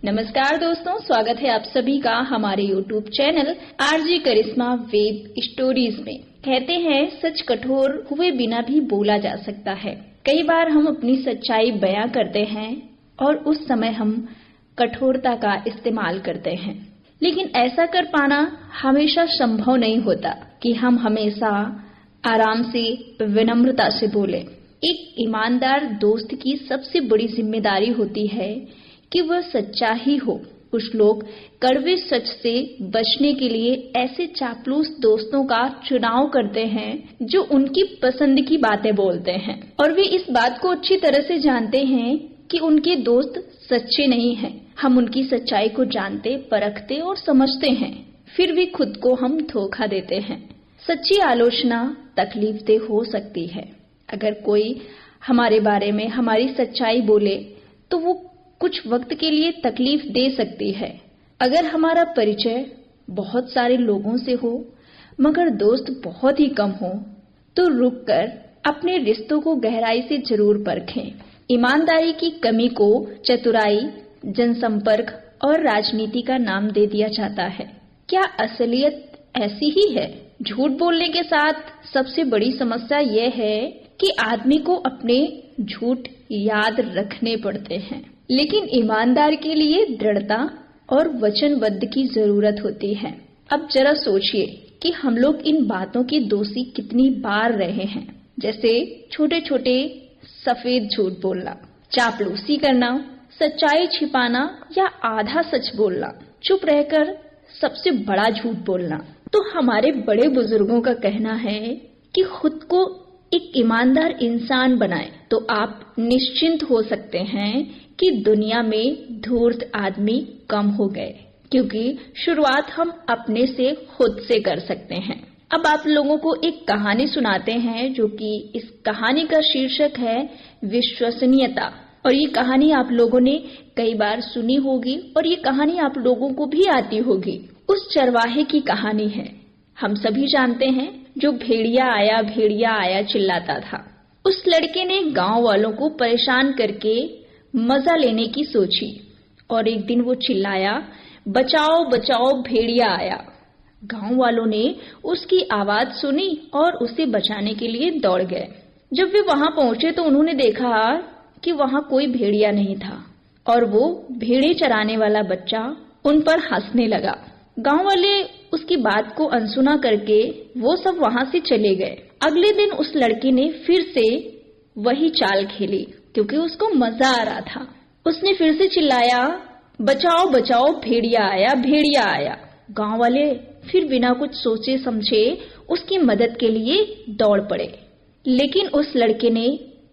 नमस्कार दोस्तों, स्वागत है आप सभी का हमारे YouTube चैनल आरजे करिश्मा वेब स्टोरीज में। कहते हैं सच कठोर हुए बिना भी बोला जा सकता है। कई बार हम अपनी सच्चाई बयां करते हैं और उस समय हम कठोरता का इस्तेमाल करते हैं, लेकिन ऐसा कर पाना हमेशा संभव नहीं होता कि हम हमेशा आराम से विनम्रता से बोले। एक ईमानदार दोस्त की सबसे बड़ी जिम्मेदारी होती है कि वह सच्चा ही हो। कुछ लोग कड़वे सच से बचने के लिए ऐसे चापलूस दोस्तों का चुनाव करते हैं जो उनकी पसंद की बातें बोलते हैं और वे इस बात को अच्छी तरह से जानते हैं कि उनके दोस्त सच्चे नहीं हैं। हम उनकी सच्चाई को जानते, परखते और समझते हैं, फिर भी खुद को हम धोखा देते हैं। सच्ची आलोचना तकलीफदेह हो सकती है। अगर कोई हमारे बारे में हमारी सच्चाई बोले तो वो कुछ वक्त के लिए तकलीफ दे सकती है। अगर हमारा परिचय बहुत सारे लोगों से हो मगर दोस्त बहुत ही कम हो तो रुककर अपने रिश्तों को गहराई से जरूर परखें। ईमानदारी की कमी को चतुराई, जनसंपर्क और राजनीति का नाम दे दिया जाता है। क्या असलियत ऐसी ही है? झूठ बोलने के साथ सबसे बड़ी समस्या यह है कि आदमी को अपने झूठ याद रखने पड़ते हैं, लेकिन ईमानदार के लिए दृढ़ता और वचनबद्ध की जरूरत होती है। अब जरा सोचिए कि हम लोग इन बातों की दोषी कितनी बार रहे हैं, जैसे छोटे छोटे सफेद झूठ बोलना, चापलूसी करना, सच्चाई छिपाना या आधा सच बोलना, चुप रहकर सबसे बड़ा झूठ बोलना। तो हमारे बड़े बुजुर्गों का कहना है कि खुद को एक ईमानदार इंसान बनाएं तो आप निश्चिंत हो सकते हैं कि दुनिया में धूर्त आदमी कम हो गए, क्योंकि शुरुआत हम अपने से खुद से कर सकते हैं। अब आप लोगों को एक कहानी सुनाते हैं, जो कि इस कहानी का शीर्षक है विश्वसनीयता। और ये कहानी आप लोगों ने कई बार सुनी होगी और ये कहानी आप लोगों को भी आती होगी। उस चरवाहे की कहानी है। हम सभी जानते हैं, जो भेड़िया आया चिल्लाता था। उस लड़के ने गांव वालों को परेशान करके मजा लेने की सोची और एक दिन वो चिल्लाया, बचाओ बचाओ भेड़िया आया। गांव वालों ने उसकी आवाज सुनी और उसे बचाने के लिए दौड़ गए। जब वे वहां पहुंचे तो उन्होंने देखा कि वहां कोई भेड़िया नहीं था और वो भेड़े चराने वाला बच्चा उन पर हंसने लगा। गांव वाले उसकी बात को अनसुना करके वो सब वहां से चले गए। अगले दिन उस लड़के ने फिर से वही चाल खेली, क्योंकि उसको मजा आ रहा था। उसने फिर से चिल्लाया, बचाओ बचाओ भेड़िया आया। गांव वाले फिर बिना कुछ सोचे समझे उसकी मदद के लिए दौड़ पड़े, लेकिन उस लड़के ने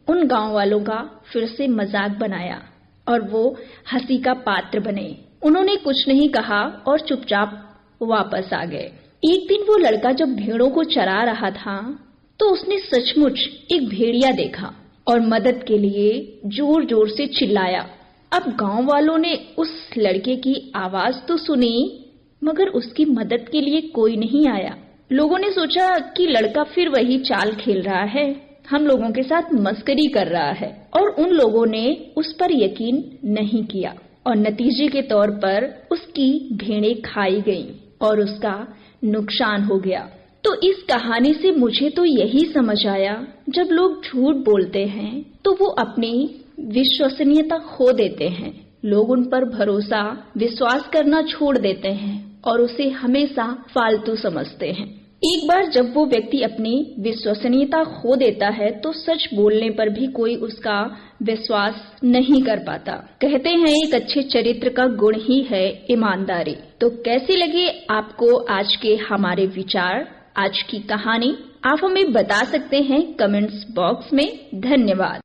उन गांव वालों का फिर से मजाक बनाया और वो हंसी का पात्र बने। उन्होंने कुछ नहीं कहा और चुपचाप वापस आ गए। एक दिन वो लड़का जब भेड़ों को चरा रहा था तो उसने सचमुच एक भेड़िया देखा और मदद के लिए जोर जोर से चिल्लाया। अब गांव वालों ने उस लड़के की आवाज तो सुनी मगर उसकी मदद के लिए कोई नहीं आया। लोगों ने सोचा कि लड़का फिर वही चाल खेल रहा है, हम लोगों के साथ मस्करी कर रहा है, और उन लोगों ने उस पर यकीन नहीं किया और नतीजे के तौर पर उसकी भेड़ें खाई गईं और उसका नुकसान हो गया। तो इस कहानी से मुझे तो यही समझ आया, जब लोग झूठ बोलते हैं तो वो अपनी विश्वसनीयता खो देते हैं। लोग उन पर भरोसा, विश्वास करना छोड़ देते हैं और उसे हमेशा फालतू समझते हैं। एक बार जब वो व्यक्ति अपनी विश्वसनीयता खो देता है तो सच बोलने पर भी कोई उसका विश्वास नहीं कर पाता। कहते हैं एक अच्छे चरित्र का गुण ही है ईमानदारी। तो कैसे लगे आपको आज के हमारे विचार, आज की कहानी? आप हमें बता सकते हैं कमेंट्स बॉक्स में। धन्यवाद।